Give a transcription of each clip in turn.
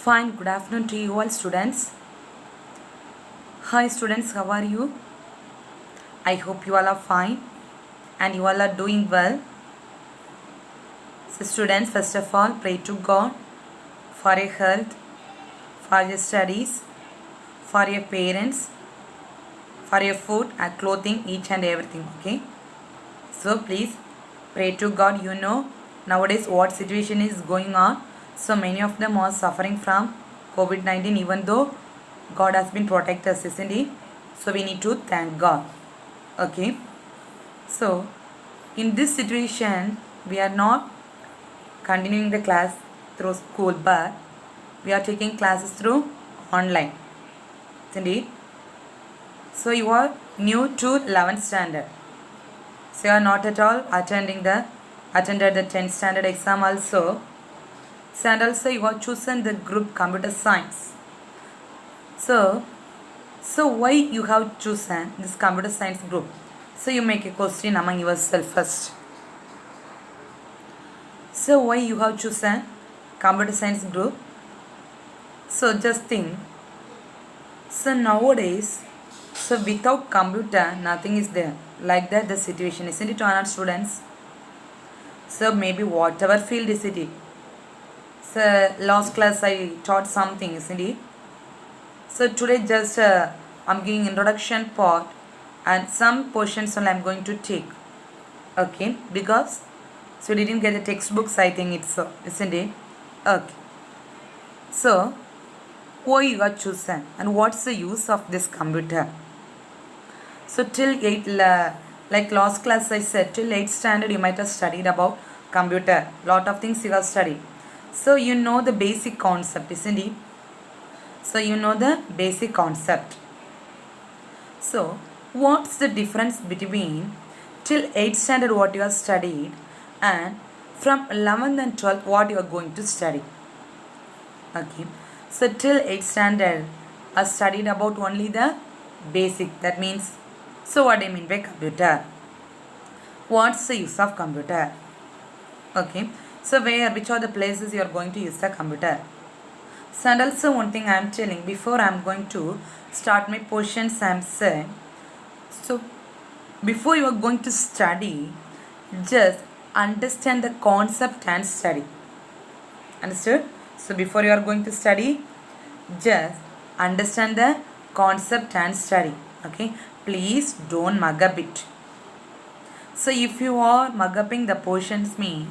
Fine, good afternoon to you all students. Hi students, how are you? I hope you all are fine and you all are doing well. So students, first of all, pray to God for your health, for your studies, for your parents, for your food and clothing, each and everything, okay? So please pray to God. You know nowadays what situation is going on. So many of them are suffering from COVID-19, even though God has been protected us, isn't He? So we need to thank God. Okay. So in this situation, we are not continuing the class through school, but we are taking classes through online. Isn't it? So you are new to 11th standard. So you are not at all attended the 10th standard exam also. So and also you have chosen the group computer science. So why you have chosen this computer science group? So you make a question among yourself first. So why you have chosen computer science group? So just think. So nowadays, so without computer, nothing is there. Like that the situation, isn't it, our students? So maybe whatever field is it. So last class I taught something, isn't it? So today just I'm giving introduction part and some portions only I'm going to take. Okay, because so you didn't get the textbooks, I think it's so, isn't it? Okay. So why you got chosen and what's the use of this computer? So till 8, like last class I said, till 8th standard you might have studied about computer. Lot of things you have studied. So you know the basic concept, isn't it? So you know the basic concept. So what's the difference between till 8th standard what you have studied and from 11th and 12th what you are going to study? Okay. So till 8th standard I studied about only the basic. That means, so what I mean by computer? What's the use of computer? Okay. So which are the places you are going to use the computer? So and also one thing I am telling before I am going to start my portions, I am saying, so before you are going to study, just understand the concept and study. Understood? So before you are going to study, just understand the concept and study. Okay? Please don't mug up it. So if you are mug upping the portions mean,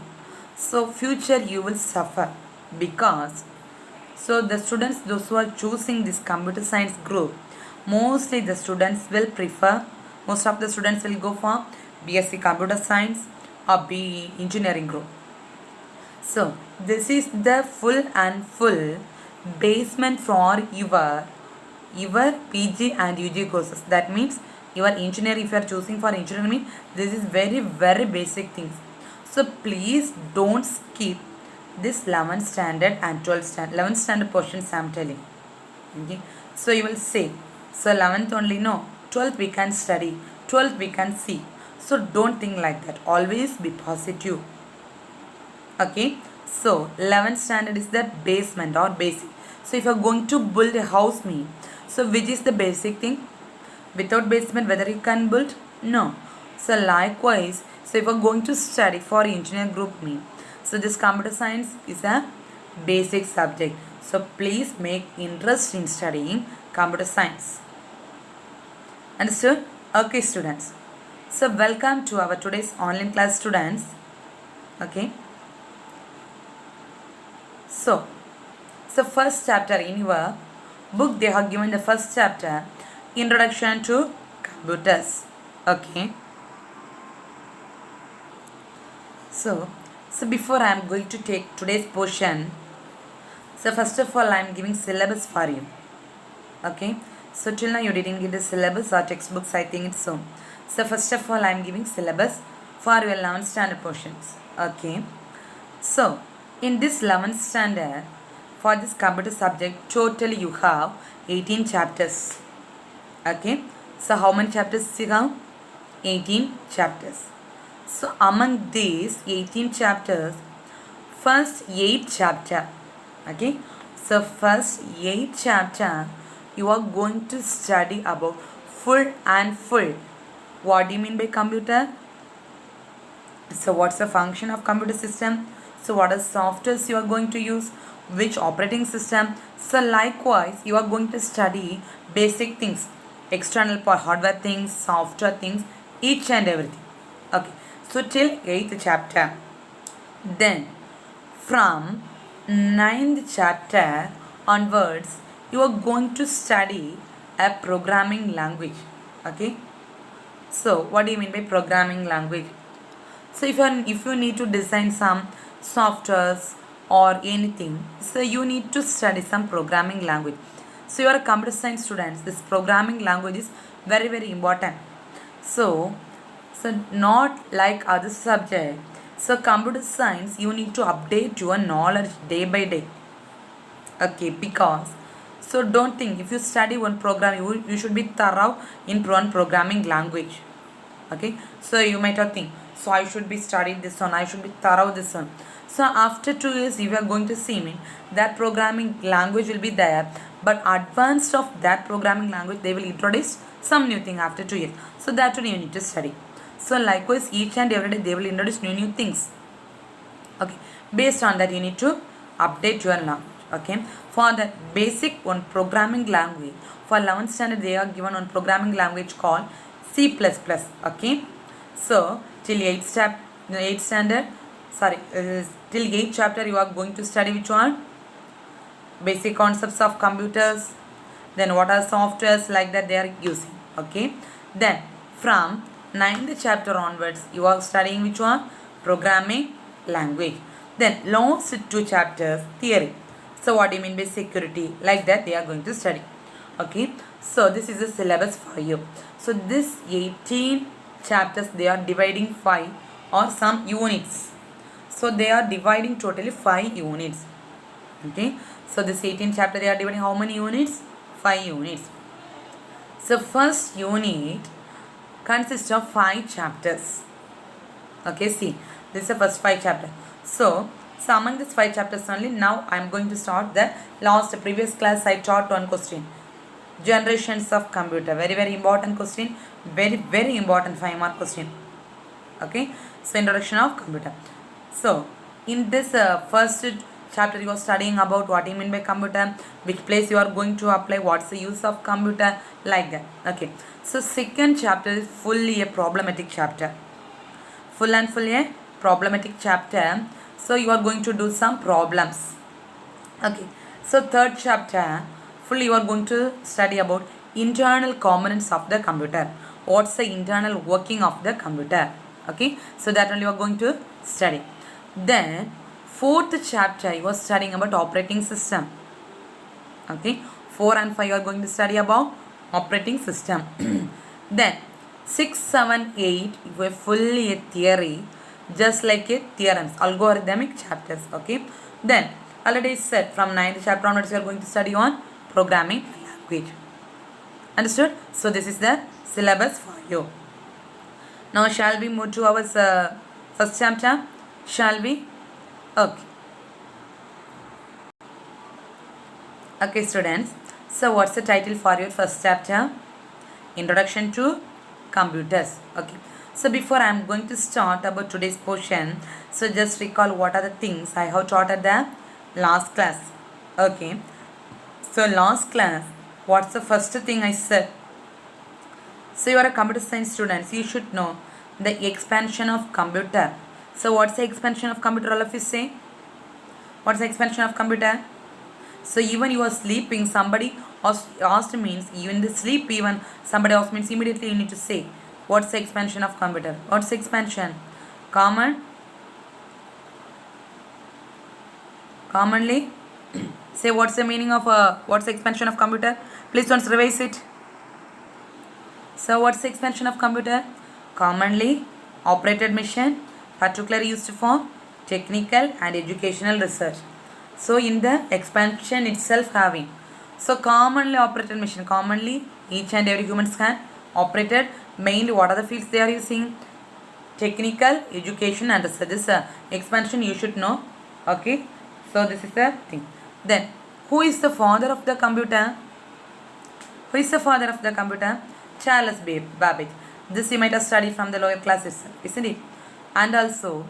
so future you will suffer, because so the students, those who are choosing this computer science group, mostly the students will prefer, most of the students will go for BSc computer science or BE engineering group. So this is the full basement for your PG and UG courses. That means your engineering, if you are choosing for engineering, this is very basic things. So please don't skip this 11th standard and 12th standard. 11th standard portions I am telling. Okay. So you will say, so 11th only, no, 12th we can study, 12th we can see. So don't think like that. Always be positive. Okay. So 11th standard is the basement or basic. So if you are going to build a house, so which is the basic thing? Without basement, whether you can build? No. So likewise, so if you are going to study for engineer group, so this computer science is a basic subject. So please make interest in studying computer science. Understood? Okay students. So welcome to our today's online class students. Okay. So first chapter in your book they have given the first chapter, Introduction to Computers. Okay. So before I am going to take today's portion, so first of all I am giving syllabus for you. Okay. So till now you didn't get the syllabus or textbooks, I think it's so. So first of all I am giving syllabus for your 11th standard portions. Okay. So in this 11th standard, for this computer subject, totally you have 18 chapters. Okay. So how many chapters you have? 18 chapters. So among these 18 chapters, first 8 chapter, okay, So first 8 chapter you are going to study about full and full. What do you mean by computer? So what's the function of computer system? So what are softwares you are going to use? Which operating system? So likewise you are going to study basic things, external hardware things, software things, each and everything. Okay. So till 8th chapter. Then from 9th chapter onwards you are going to study a programming language. Okay. So what do you mean by programming language? So if you need to design some softwares or anything, so you need to study some programming language. So you are a computer science student. This programming language is very very important. So not like other subject. So computer science you need to update your knowledge day by day. Okay, because so don't think if you study one program you should be thorough in one programming language. Okay, so you might have think so I should be studying this one, I should be thorough this one. So after 2 years if you are going to see me that programming language will be there, but advanced of that programming language they will introduce some new thing after 2 years, so that one you need to study. So likewise each and every day they will introduce new things. Okay, based on that you need to update your knowledge. Okay, for the basic one programming language for 11th standard they are given one programming language called C++. Okay, so till 8th standard, sorry, till 8th chapter you are going to study which one? Basic concepts of computers, then what are softwares like that they are using. Okay, then from 9th chapter onwards you are studying which one? Programming language. Then last 2 chapters theory. So what do you mean by security, like that they are going to study. Okay, so this is the syllabus for you. So this 18 chapters they are dividing 5 or some units. So they are dividing totally 5 units. Okay, so this 18 chapter they are dividing how many units? 5 units. So first unit consists of 5 chapters. Okay, see, this is the first 5 chapter. So among these 5 chapters only, now I am going to start the last previous class I taught one question. Generations of computer. Very very important question. Very very important 5-mark question. Okay. So introduction of computer. So in this first chapter you are studying about what you mean by computer, which place you are going to apply, what's the use of computer, like that. Okay. So second chapter is fully a problematic chapter. Full and fully a problematic chapter. So you are going to do some problems. Okay. So third chapter fully you are going to study about internal components of the computer. What's the internal working of the computer? Okay. So that only you are going to study. Then fourth chapter you are studying about operating system. Okay. 4 and 5 you are going to study about operating system. Then 6, 7, 8 you have fully a theory, just like a theorems, algorithmic chapters. Okay. Then already said from 9th chapter onwards you are going to study on programming language. Understood? So this is the syllabus for you. Now shall we move to our first chapter? Shall we? Okay. Okay students. So what's the title for your first chapter? Introduction to computers. Okay. So before I am going to start about today's portion, so just recall what are the things I have taught at the last class. Okay. So last class, what's the first thing I said? So you are a computer science student, you should know the expansion of computer. So what's the expansion of computer, all of you say? What's the expansion of computer? So even you are sleeping, somebody asked means, even the sleep even somebody asked means immediately you need to say, what's the expansion of computer? What's the expansion? Commonly say what's the meaning of what's the expansion of computer? Please don't revise it. So what's the expansion of computer? Commonly operated machine, particularly used for technical and educational research. So in the expansion itself having, so commonly operated machine, commonly each and every humans can operated, mainly what are the fields they are using? Technical, education and research. This expansion you should know. Okay. So this is the thing. Then Who is the father of the computer? Who is the father of the computer? Charles Babbage. This you might have studied from the lower classes, isn't it? And also,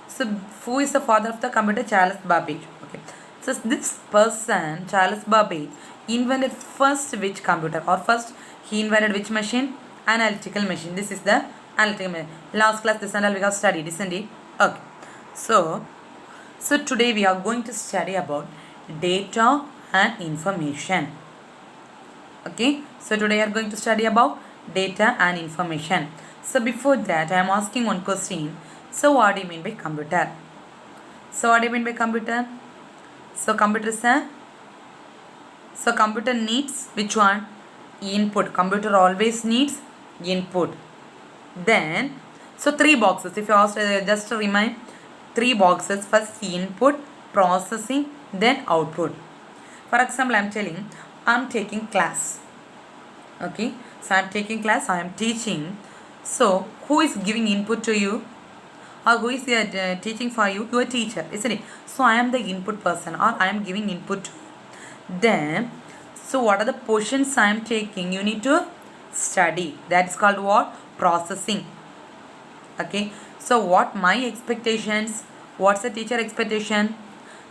so who is the father of the computer? Charles Babbage. Okay. So this person, Charles Babbage, invented first which computer, or first he invented which machine? Analytical machine. This is the analytical machine. Last class this and all we have studied, isn't it? Okay. So today we are going to study about data and information. Okay, so today we are going to study about data and information. So before that, I am asking one question. So what do you mean by computer? So what do you mean by computer? So computer is a, so computer needs which one? Input. Computer always needs input. Then, so three boxes. If you ask, just to remind, three boxes. First input, processing, then output. For example, I am telling, I am taking class. Okay, so I am taking class, I am teaching. So who is giving input to you, or who is teaching for you? Your teacher, isn't it? So I am the input person, or I am giving input to you. Then, so what are the portions I am taking? You need to study. That is called what? Processing. Okay, so what my expectations? What's the teacher expectation?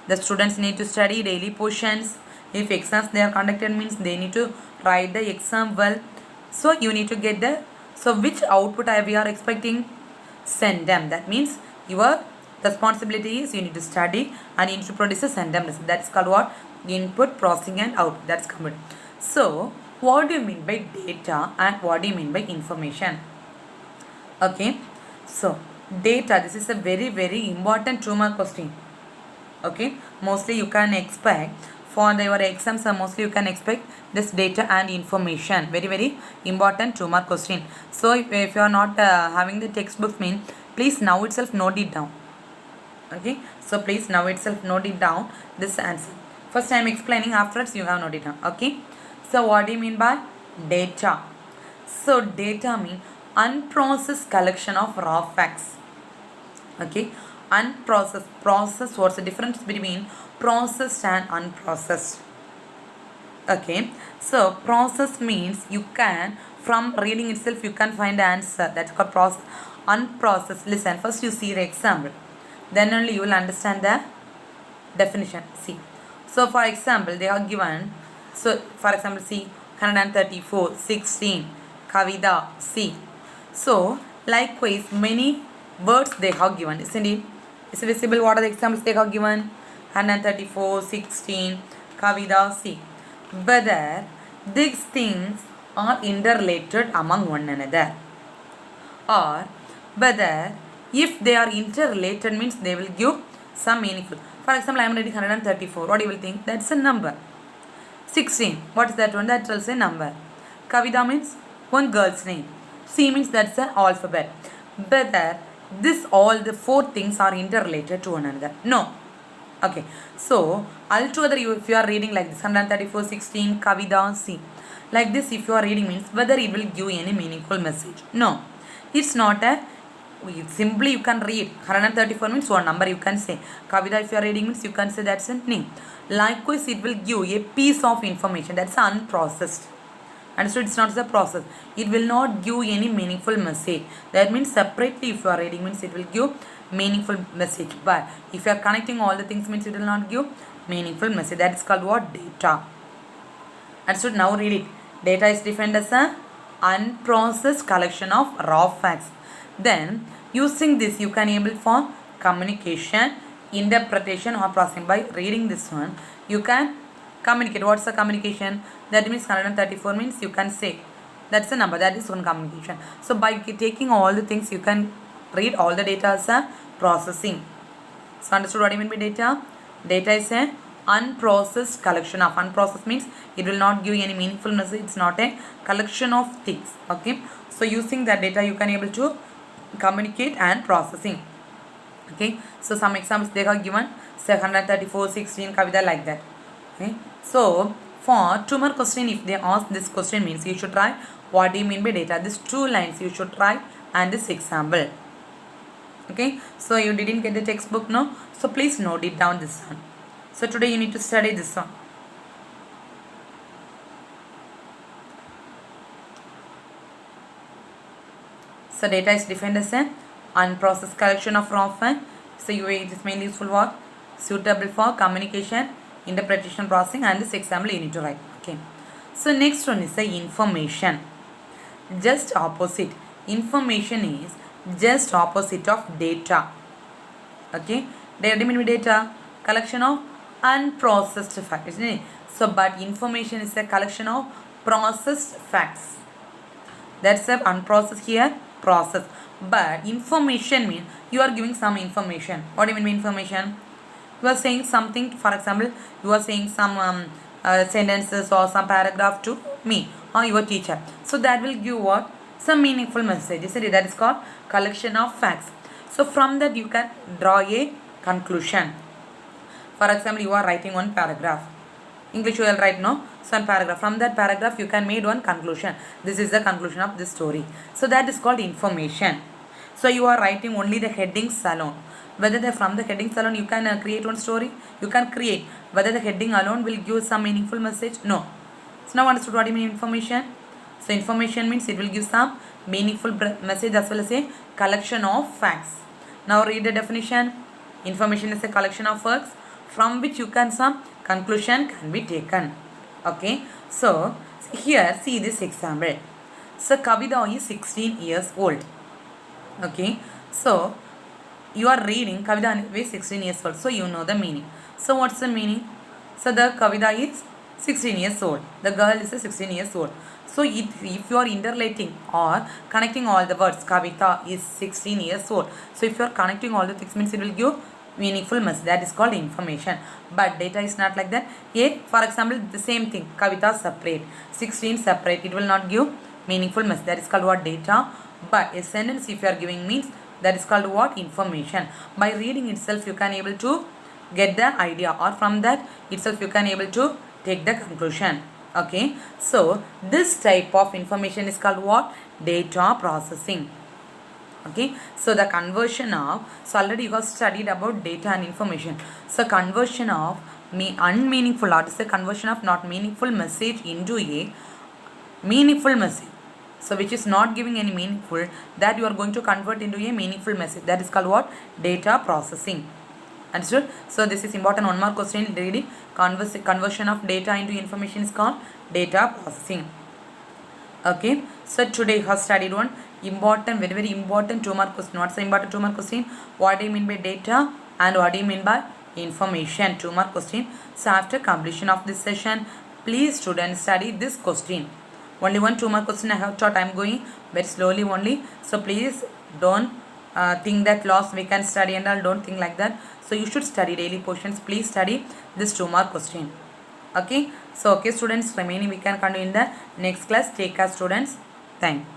The students need to study daily portions. If exams they are conducted, means they need to write the exam well. So you need to get the, so which output we are expecting? Send them. That means your responsibility is you need to study and you need to produce a send them. That's called what? Input, processing and output. That's computer. So what do you mean by data and what do you mean by information? Okay, so data, this is a very important 2-mark question. Okay, mostly you can expect for your exams, mostly you can expect this data and information. Very important 2-mark question. So if you are not having the textbook, mean please now itself note it down. Okay, so please now itself note it down, this answer. First I am explaining, afterwards you have noted down. Okay, so what do you mean by data? So data mean unprocessed collection of raw facts. Okay, unprocessed, process, what's the difference between processed and unprocessed? Okay, so process means you can, from reading itself you can find the answer. That's called process. Unprocessed, listen, first you see the example, then only you will understand the definition. See, so for example they are given, so for example see 134 16 Kavida, see. So likewise many words they have given, isn't it? Is it visible? What are the examples they have given? 134 16 Kavida, see. Whether these things are interrelated among one another, or whether if they are interrelated means they will give some meaningful. For example, I am reading 134. What you will think? That's a number. 16. What is that one? That's also a number. Kavida means one girl's name. C means that's an alphabet. Whether this all the four things are interrelated to one another? No. Okay. So altogether, if you are reading like this 134 16 Kavida, C, like this if you are reading means whether it will give any meaningful message? No. It's not a, simply you can read 134 means one number you can say. Kavida if you are reading means you can say that's a name. Likewise it will give a piece of information, that's unprocessed. Understood? It's not the process. It will not give any meaningful message. That means separately if you are reading means it will give meaningful message. But if you are connecting all the things means it will not give meaningful message. That is called what? Data. Understood? Now read it. Data is defined as a unprocessed collection of raw facts. Then using this you can able for communication, interpretation or processing. By reading this one you can communicate. What's the communication? That means 134 means you can say that's a number, that is one communication. So by taking all the things you can read all the data as a processing. So understood what I mean by data? Data is a unprocessed collection of, unprocessed means it will not give any meaningful message. It's not a collection of things. Okay, so using that data you can able to communicate and processing. Okay, so some examples they are given, say 134 16 Kavida, like that. Okay, so for 2-mark question if they ask this question means you should write what do you mean by data. These 2 lines you should write and this example. Okay, so you didn't get the textbook, no? So please note it down this one. So today you need to study this one. So data is defined as an unprocessed collection of raw facts. So it is mainly useful for suitable for communication, interpretation, processing, and this example you need to write. Okay. So next one is the information. Just opposite. Information is just opposite of data. Okay. Data mean data collection of unprocessed facts, isn't it? So but information is a collection of processed facts. That's a unprocessed here, processed. But information means you are giving some information. What do you mean by information? You are saying something, for example, you are saying some sentences or some paragraph to me or your teacher. So that will give what? Some meaningful message. Isn't it? That is called collection of facts. So from that you can draw a conclusion. For example, you are writing one paragraph. English you will write no some paragraph. From that paragraph you can make one conclusion. This is the conclusion of this story. So that is called information. So you are writing only the headings alone. Whether from the headings alone you can create one story, you can create. Whether the heading alone will give some meaningful message, no. So now understood what I mean information. So information means it will give some meaningful message as well as a collection of facts. Now read the definition. Information is a collection of facts from which you can some conclusion can be taken. Okay. So here see this example. So Kavita is 16 years old. Okay. So you are reading Kavita is 16 years old. So you know the meaning. So what's the meaning? So the Kavita is 16 years old. The girl is 16 years old. So if you are interrelating or connecting all the words, Kavita is 16 years old. So if you are connecting all the things means it will give meaningful message. That is called information. But data is not like that. Here for example the same thing. Kavita separate. 16 separate. It will not give meaningful message. That is called what? Data. But a sentence if you are giving means that is called what? Information. By reading itself you can able to get the idea or from that itself you can able to take the conclusion. Okay. So this type of information is called what? Data processing. Okay. So the conversion of, so already you have studied about data and information. So conversion of unmeaningful, or is the conversion of not meaningful message into a meaningful message. So which is not giving any meaningful, that you are going to convert into a meaningful message. That is called what? Data processing. Understood? So this is important. One more question. Read it. Conversion of data into information is called data processing. Okay. So today you have studied one important, very very important 2 mark question. What's the important 2 mark question? What do you mean by data and what do you mean by information? 2 mark question. So after completion of this session, please students study this question. Only one 2 mark question I have taught. I am going very slowly only. So please don't think that lost we can study and all. Don't think like that. So you should study daily portions. Please study this 2 mark question. Okay. So okay students, remaining we can continue in the next class. Take care students. Thank you.